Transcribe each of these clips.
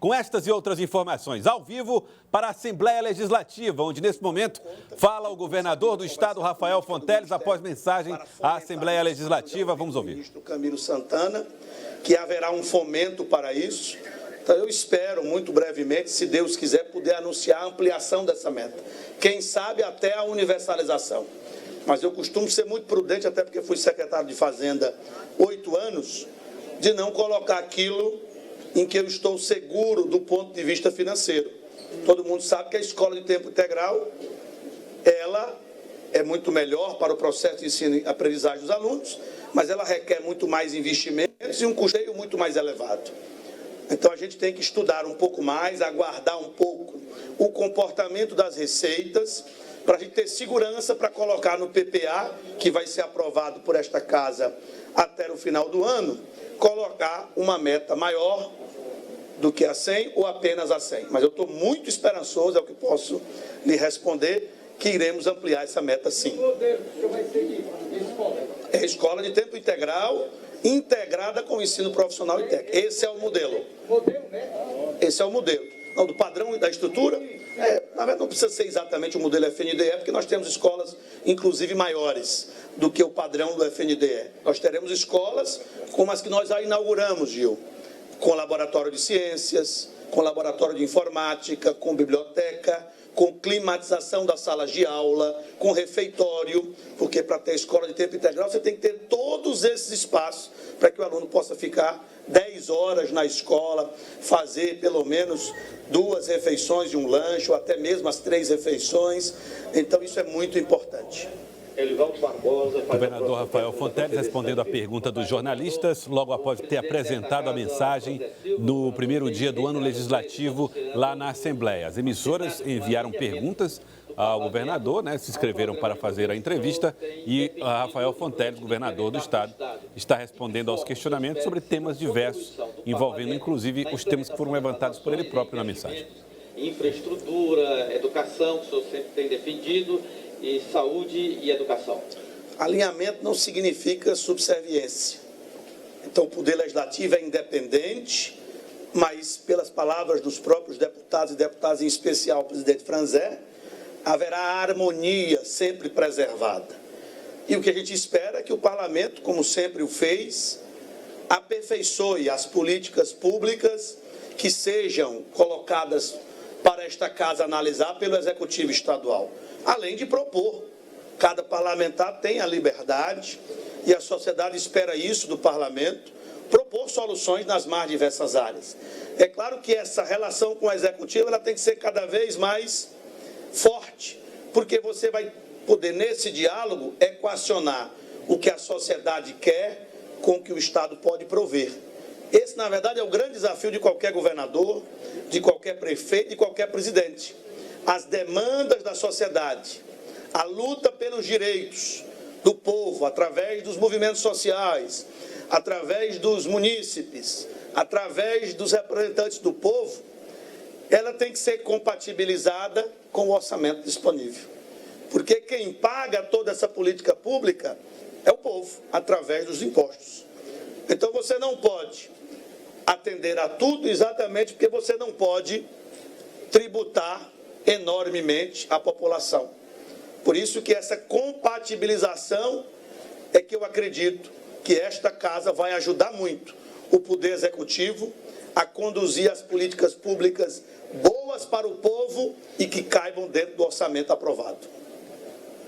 com estas e outras informações, ao vivo para a Assembleia Legislativa, onde nesse momento fala o governador do estado, Rafael Fonteles, após mensagem à Assembleia Legislativa. Vamos ouvir. Ministro Camilo Santana, que haverá um fomento para isso. Então, eu espero, muito brevemente, se Deus quiser, poder anunciar a ampliação dessa meta. Quem sabe até a universalização. Mas eu costumo ser muito prudente, até porque fui secretário de Fazenda 8 anos, de não colocar aquilo em que eu estou seguro do ponto de vista financeiro. Todo mundo sabe que a escola de tempo integral, ela é muito melhor para o processo de ensino e aprendizagem dos alunos, mas ela requer muito mais investimentos e um custeio muito mais elevado. Então, a gente tem que estudar um pouco mais, aguardar um pouco o comportamento das receitas, para a gente ter segurança para colocar no PPA, que vai ser aprovado por esta casa até o final do ano, colocar uma meta maior do que a 100 ou apenas a 100. Mas eu estou muito esperançoso, é o que posso lhe responder, que iremos ampliar essa meta sim. É escola de tempo integral, integrada com o ensino profissional e técnico. Esse é o modelo. Esse é o modelo. Não, do padrão e da estrutura, na verdade não precisa ser exatamente o modelo FNDE, porque nós temos escolas, inclusive, maiores do que o padrão do FNDE. Nós teremos escolas como as que nós já inauguramos, Gil, com laboratório de ciências, com laboratório de informática, com biblioteca, com climatização das salas de aula, com refeitório, porque para ter escola de tempo integral você tem que ter todos esses espaços para que o aluno possa ficar 10 horas na escola, fazer pelo menos 2 refeições e um lanche, ou até mesmo as 3 refeições. Então, isso é muito importante. O governador Rafael Fonteles respondendo à pergunta dos jornalistas, logo após ter apresentado a mensagem no primeiro dia do ano legislativo lá na Assembleia. As emissoras enviaram perguntas ao governador, se inscreveram para fazer a entrevista e Rafael Fonteles, governador do estado, está respondendo aos questionamentos sobre temas diversos, envolvendo inclusive os temas que foram levantados por ele próprio na mensagem. Infraestrutura, educação, que o senhor sempre tem defendido, e saúde e educação. Alinhamento não significa subserviência. Então, o Poder Legislativo é independente, mas, pelas palavras dos próprios deputados e deputadas, em especial o presidente Franzé, haverá harmonia sempre preservada. E o que a gente espera é que o Parlamento, como sempre o fez, aperfeiçoe as políticas públicas que sejam colocadas para esta casa analisar pelo Executivo Estadual. Além de propor. Cada parlamentar tem a liberdade, e a sociedade espera isso do parlamento, propor soluções nas mais diversas áreas. É claro que essa relação com o executivo ela tem que ser cada vez mais forte, porque você vai poder, nesse diálogo, equacionar o que a sociedade quer com o que o Estado pode prover. Esse, na verdade, é o grande desafio de qualquer governador, de qualquer prefeito, de qualquer presidente. As demandas da sociedade, a luta pelos direitos do povo, através dos movimentos sociais, através dos munícipes, através dos representantes do povo, ela tem que ser compatibilizada com o orçamento disponível. Porque quem paga toda essa política pública é o povo, através dos impostos. Então você não pode atender a tudo exatamente porque você não pode tributar enormemente a população. Por isso que essa compatibilização é que eu acredito que esta casa vai ajudar muito o Poder Executivo a conduzir as políticas públicas boas para o povo e que caibam dentro do orçamento aprovado.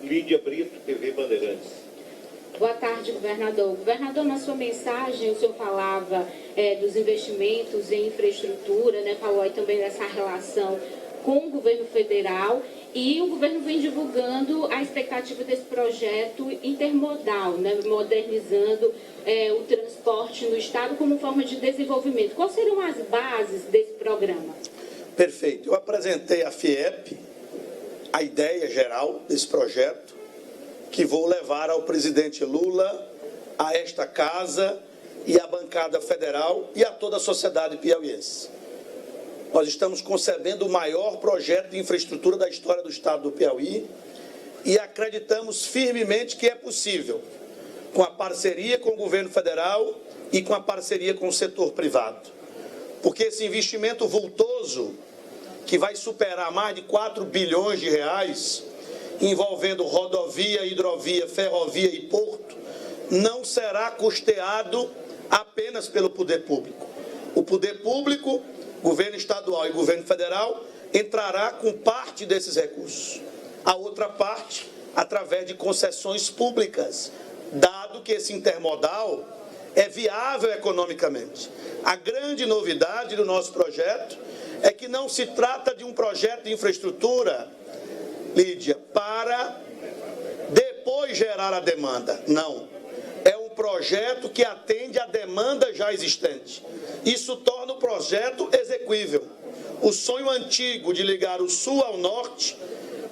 Lídia Brito, TV Bandeirantes. Boa tarde, governador. Governador, na sua mensagem, o senhor falava dos investimentos em infraestrutura, falou aí também dessa relação com o governo federal, e o governo vem divulgando a expectativa desse projeto intermodal, modernizando o transporte no estado como forma de desenvolvimento. Quais serão as bases desse programa? Perfeito. Eu apresentei à FIEP a ideia geral desse projeto, que vou levar ao presidente Lula, a esta casa e à bancada federal e a toda a sociedade piauiense. Nós estamos concebendo o maior projeto de infraestrutura da história do estado do Piauí e acreditamos firmemente que é possível, com a parceria com o governo federal e com a parceria com o setor privado. porque esse investimento vultoso, que vai superar mais de 4 bilhões de reais, envolvendo rodovia, hidrovia, ferrovia e porto, não será custeado apenas pelo poder público. O poder público, governo estadual e governo federal, entrará com parte desses recursos. A outra parte, através de concessões públicas, dado que esse intermodal é viável economicamente. A grande novidade do nosso projeto é que não se trata de um projeto de infraestrutura, Lídia, para depois gerar a demanda. Não. É um projeto que atende à demanda já existente. Isso torna o projeto exequível. O sonho antigo de ligar o sul ao norte,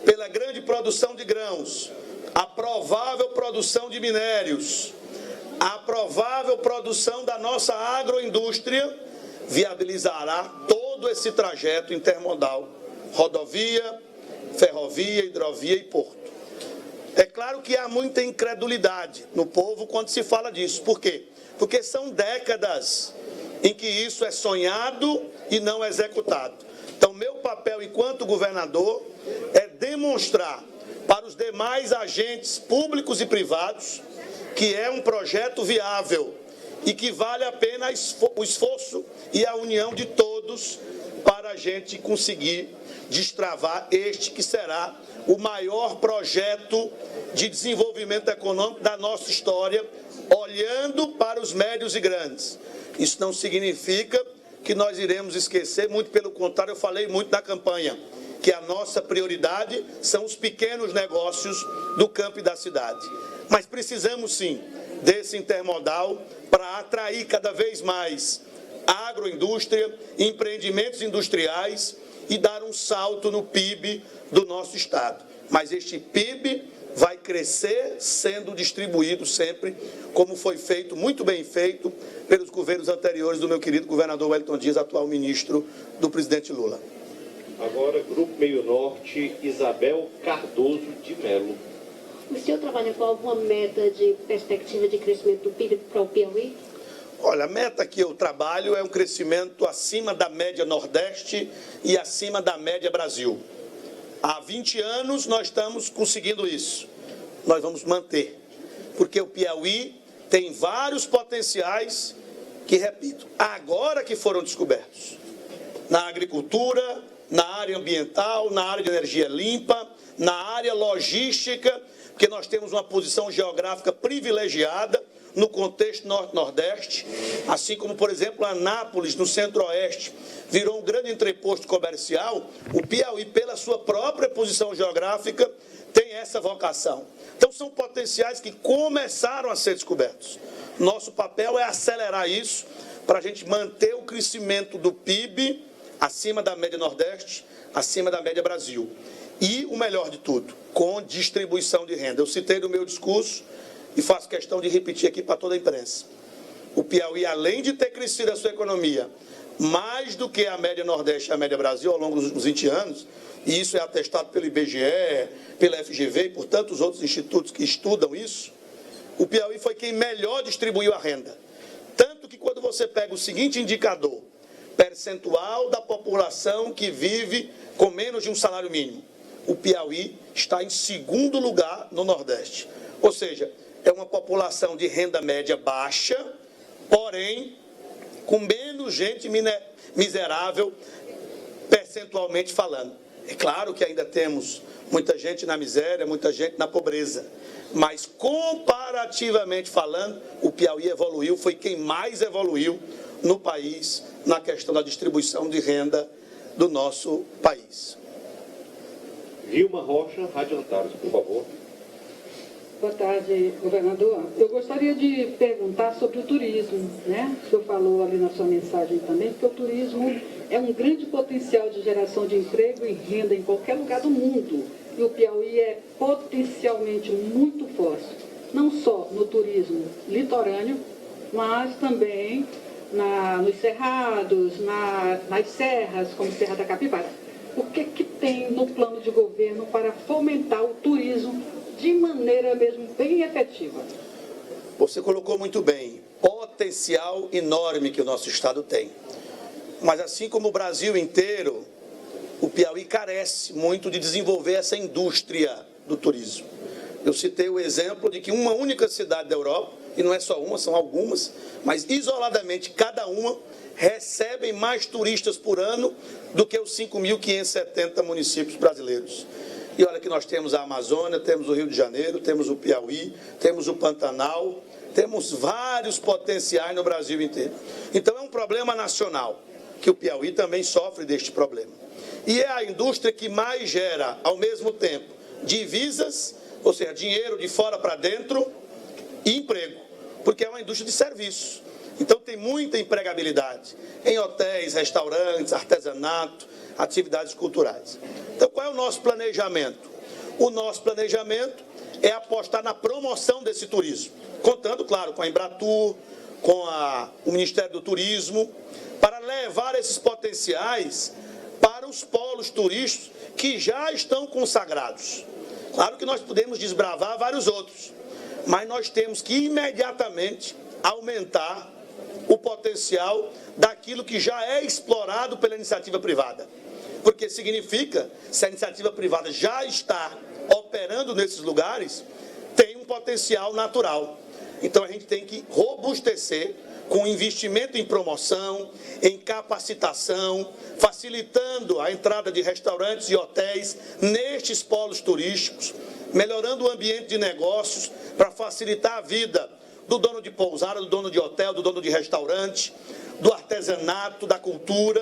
pela grande produção de grãos, a provável produção de minérios, a provável produção da nossa agroindústria, viabilizará todo esse trajeto intermodal, rodovia, ferrovia, hidrovia e porto. É claro que há muita incredulidade no povo quando se fala disso. Por quê? Porque são décadas em que isso é sonhado e não executado. Então, meu papel enquanto governador é demonstrar para os demais agentes públicos e privados que é um projeto viável e que vale a pena o esforço e a união de todos para a gente conseguir destravar este que será o maior projeto de desenvolvimento econômico da nossa história, olhando para os médios e grandes. Isso não significa que nós iremos esquecer, muito pelo contrário, eu falei muito na campanha, que a nossa prioridade são os pequenos negócios do campo e da cidade. Mas precisamos sim desse intermodal para atrair cada vez mais a agroindústria, empreendimentos industriais e dar um salto no PIB do nosso estado. Mas este PIB vai crescer sendo distribuído sempre, como foi feito, muito bem feito, pelos governos anteriores do meu querido governador Wellington Dias, atual ministro do presidente Lula. Agora, Grupo Meio Norte, Isabel Cardoso de Melo. O senhor trabalha com alguma meta de perspectiva de crescimento do PIB para o Piauí? Olha, a meta que eu trabalho é um crescimento acima da média Nordeste e acima da média Brasil. Há 20 anos nós estamos conseguindo isso. Nós vamos manter, porque o Piauí tem vários potenciais que, repito, agora que foram descobertos. Na agricultura, na área ambiental, na área de energia limpa, na área logística, porque nós temos uma posição geográfica privilegiada no contexto norte-nordeste, assim como, por exemplo, Anápolis, no centro-oeste, virou um grande entreposto comercial. O Piauí, pela sua própria posição geográfica, tem essa vocação. Então, são potenciais que começaram a ser descobertos. Nosso papel é acelerar isso para a gente manter o crescimento do PIB acima da média Nordeste, acima da média Brasil. E, o melhor de tudo, com distribuição de renda. Eu citei no meu discurso e faço questão de repetir aqui para toda a imprensa. O Piauí, além de ter crescido a sua economia mais do que a média Nordeste e a média Brasil ao longo dos 20 anos, e isso é atestado pelo IBGE, pela FGV e por tantos outros institutos que estudam isso, o Piauí foi quem melhor distribuiu a renda. Tanto que quando você pega o seguinte indicador, percentual da população que vive com menos de um salário mínimo, o Piauí está em segundo lugar no Nordeste. Ou seja, é uma população de renda média baixa, porém, com menos gente miserável, percentualmente falando. É claro que ainda temos muita gente na miséria, muita gente na pobreza, mas comparativamente falando, o Piauí evoluiu, foi quem mais evoluiu no país na questão da distribuição de renda do nosso país. Vilma Rocha, Rádio Antares, por favor. Boa tarde, governador. Eu gostaria de perguntar sobre o turismo, né? O senhor falou ali na sua mensagem também, que o turismo é um grande potencial de geração de emprego e renda em qualquer lugar do mundo. E o Piauí é potencialmente muito forte, não só no turismo litorâneo, mas também nos cerrados, nas serras, como Serra da Capivara. O que tem no plano de governo para fomentar o turismo de maneira mesmo bem efetiva? Você colocou muito bem, potencial enorme que o nosso estado tem. Mas assim como o Brasil inteiro, o Piauí carece muito de desenvolver essa indústria do turismo. Eu citei o exemplo de que uma única cidade da Europa, e não é só uma, são algumas, mas isoladamente cada uma recebem mais turistas por ano do que os 5.570 municípios brasileiros. E olha que nós temos a Amazônia, temos o Rio de Janeiro, temos o Piauí, temos o Pantanal, temos vários potenciais no Brasil inteiro. Então é um problema nacional, que o Piauí também sofre deste problema. E é a indústria que mais gera, ao mesmo tempo, divisas, ou seja, dinheiro de fora para dentro, e emprego, porque é uma indústria de serviços. Então tem muita empregabilidade em hotéis, restaurantes, artesanato, atividades culturais. Então qual é o nosso planejamento? O nosso planejamento é apostar na promoção desse turismo, contando, claro, com a Embratur, com o Ministério do Turismo, para levar esses potenciais para os polos turísticos que já estão consagrados. Claro que nós podemos desbravar vários outros, mas nós temos que imediatamente aumentar o potencial daquilo que já é explorado pela iniciativa privada. Porque significa, se a iniciativa privada já está operando nesses lugares, tem um potencial natural. Então a gente tem que robustecer com investimento em promoção, em capacitação, facilitando a entrada de restaurantes e hotéis nestes polos turísticos, melhorando o ambiente de negócios para facilitar a vida do dono de pousada, do dono de hotel, do dono de restaurante, do artesanato, da cultura,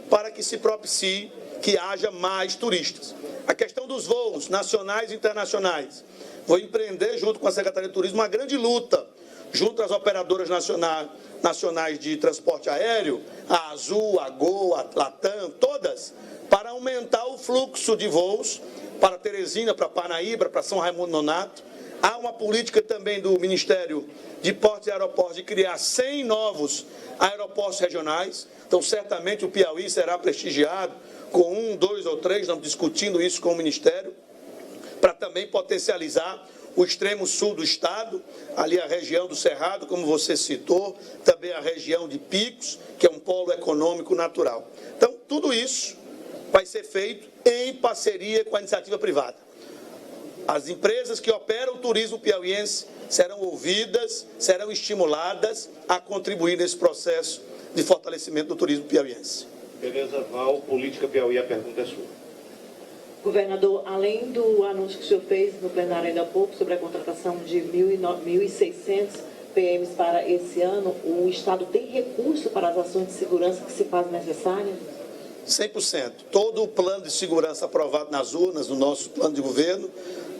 para que se propicie que haja mais turistas. A questão dos voos nacionais e internacionais. Vou empreender, junto com a Secretaria de Turismo, uma grande luta, junto às operadoras nacionais de transporte aéreo, a Azul, a Gol, a Latam, todas, para aumentar o fluxo de voos para Teresina, para Parnaíba, para São Raimundo Nonato. Há uma política também do Ministério de Portos e Aeroportos de criar 100 novos aeroportos regionais. Então, certamente, o Piauí será prestigiado com 1, 2 ou 3, estamos discutindo isso com o Ministério, para também potencializar o extremo sul do estado, ali a região do Cerrado, como você citou, também a região de Picos, que é um polo econômico natural. Então, tudo isso vai ser feito em parceria com a iniciativa privada. As empresas que operam o turismo piauiense serão ouvidas, serão estimuladas a contribuir nesse processo de fortalecimento do turismo piauiense. Beleza, Val. Política Piauí, a pergunta é sua. Governador, além do anúncio que o senhor fez no plenário ainda há pouco sobre a contratação de 1.600 PMs para esse ano, o Estado tem recurso para as ações de segurança que se faz necessárias? 100%. Todo o plano de segurança aprovado nas urnas, no nosso plano de governo,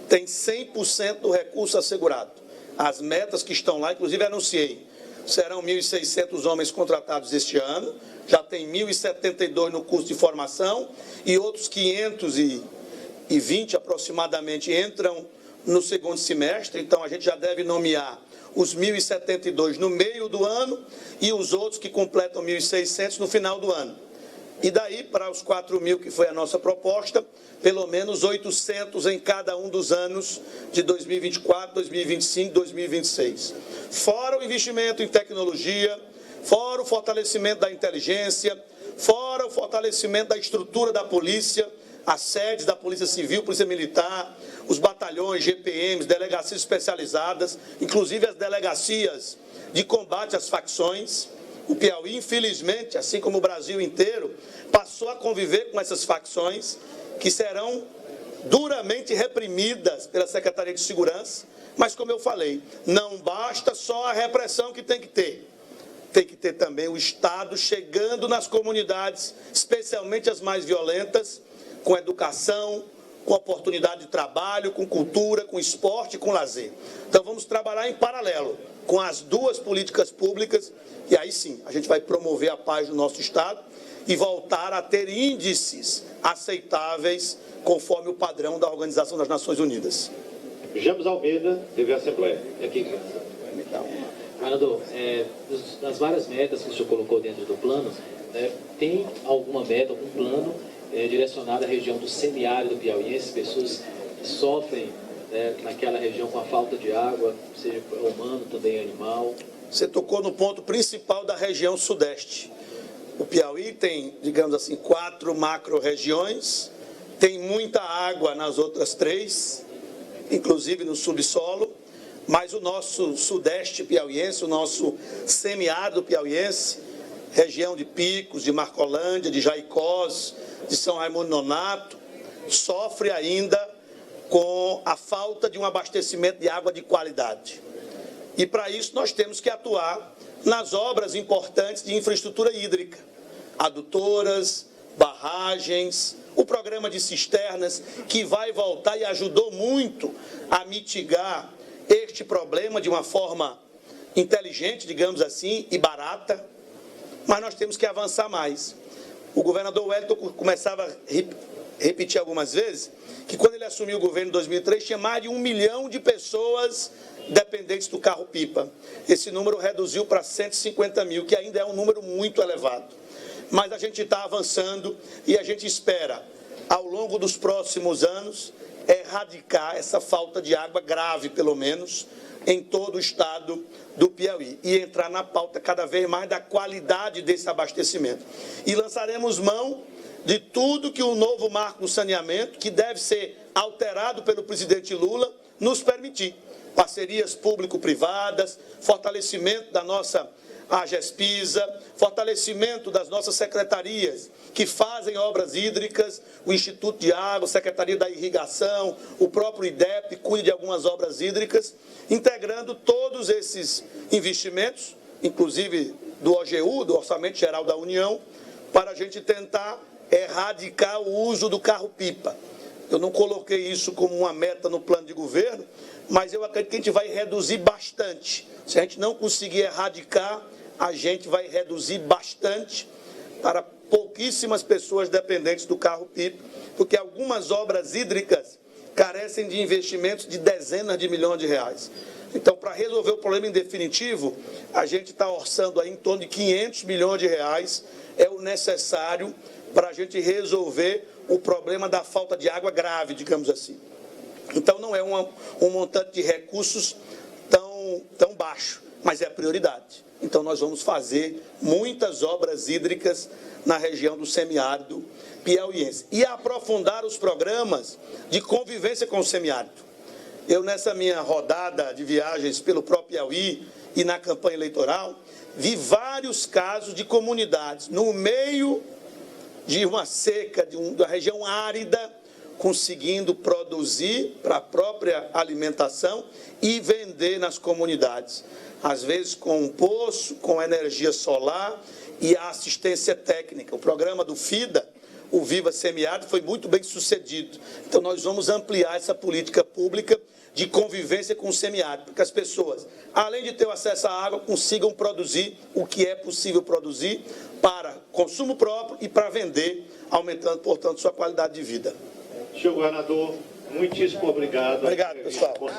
tem 100% do recurso assegurado. As metas que estão lá, inclusive anunciei, serão 1.600 homens contratados este ano, já tem 1.072 no curso de formação e outros 520 aproximadamente entram no segundo semestre, então a gente já deve nomear os 1.072 no meio do ano e os outros que completam 1.600 no final do ano. E daí, para os 4.000 que foi a nossa proposta, pelo menos 800 em cada um dos anos de 2024, 2025 e 2026. Fora o investimento em tecnologia, fora o fortalecimento da inteligência, fora o fortalecimento da estrutura da polícia, as sedes da Polícia Civil, Polícia Militar, os batalhões, GPMs, delegacias especializadas, inclusive as delegacias de combate às facções. O Piauí, infelizmente, assim como o Brasil inteiro, passou a conviver com essas facções que serão duramente reprimidas pela Secretaria de Segurança. Mas, como eu falei, não basta só a repressão que tem que ter. Tem que ter também o Estado chegando nas comunidades, especialmente as mais violentas, com educação, com oportunidade de trabalho, com cultura, com esporte e com lazer. Então, vamos trabalhar em paralelo com as duas políticas públicas e aí sim, a gente vai promover a paz do nosso Estado e voltar a ter índices aceitáveis conforme o padrão da Organização das Nações Unidas. James Almeida, TV Assembleia. Aqui. Governador, das várias metas que o senhor colocou dentro do plano, tem alguma meta, algum plano direcionado à região do semiárido piauiense, pessoas que sofrem naquela região com a falta de água, seja humano, também animal? Você tocou no ponto principal da região sudeste. O Piauí tem, digamos assim, 4 macro-regiões, tem muita água nas outras 3, inclusive no subsolo, mas o nosso sudeste piauiense, o nosso semiárido piauiense, região de Picos, de Marcolândia, de Jaicós, de São Raimundo Nonato, sofre ainda com a falta de um abastecimento de água de qualidade. E para isso nós temos que atuar nas obras importantes de infraestrutura hídrica, adutoras, barragens, o programa de cisternas, que vai voltar e ajudou muito a mitigar este problema de uma forma inteligente, digamos assim, e barata, mas nós temos que avançar mais. O governador Wellington começava a repetir algumas vezes que quando ele assumiu o governo em 2003, tinha mais de 1 milhão de pessoas dependentes do carro-pipa. Esse número reduziu para 150 mil, que ainda é um número muito elevado. Mas a gente está avançando e a gente espera, ao longo dos próximos anos, erradicar essa falta de água grave, pelo menos, em todo o estado do Piauí e entrar na pauta cada vez mais da qualidade desse abastecimento. E lançaremos mão de tudo que o novo marco do saneamento, que deve ser alterado pelo presidente Lula, nos permitir. Parcerias público-privadas, fortalecimento da nossa AGESPISA, fortalecimento das nossas secretarias que fazem obras hídricas, o Instituto de Água, a Secretaria da Irrigação, o próprio IDEP cuida de algumas obras hídricas, integrando todos esses investimentos, inclusive do OGU, do Orçamento Geral da União, para a gente tentar erradicar o uso do carro-pipa. Eu não coloquei isso como uma meta no plano de governo, mas eu acredito que a gente vai reduzir bastante. Se a gente não conseguir erradicar, a gente vai reduzir bastante para pouquíssimas pessoas dependentes do carro-pipa, porque algumas obras hídricas carecem de investimentos de dezenas de milhões de reais. Então, para resolver o problema em definitivo, a gente está orçando aí em torno de 500 milhões de reais, é o necessário para a gente resolver o problema da falta de água grave, digamos assim. Então, não é um montante de recursos tão baixo, mas é a prioridade. Então, nós vamos fazer muitas obras hídricas na região do semiárido piauiense e aprofundar os programas de convivência com o semiárido. Eu, nessa minha rodada de viagens pelo próprio Piauí e na campanha eleitoral, vi vários casos de comunidades no meio de uma seca, da região árida, conseguindo produzir para a própria alimentação e vender nas comunidades. Às vezes com um poço, com energia solar e a assistência técnica. O programa do FIDA, o Viva Semiárido, foi muito bem sucedido. Então nós vamos ampliar essa política pública de convivência com o semiárido, para que as pessoas, além de ter o acesso à água, consigam produzir o que é possível produzir para consumo próprio e para vender, aumentando, portanto, sua qualidade de vida. Senhor governador, muitíssimo obrigado. Obrigado, pessoal.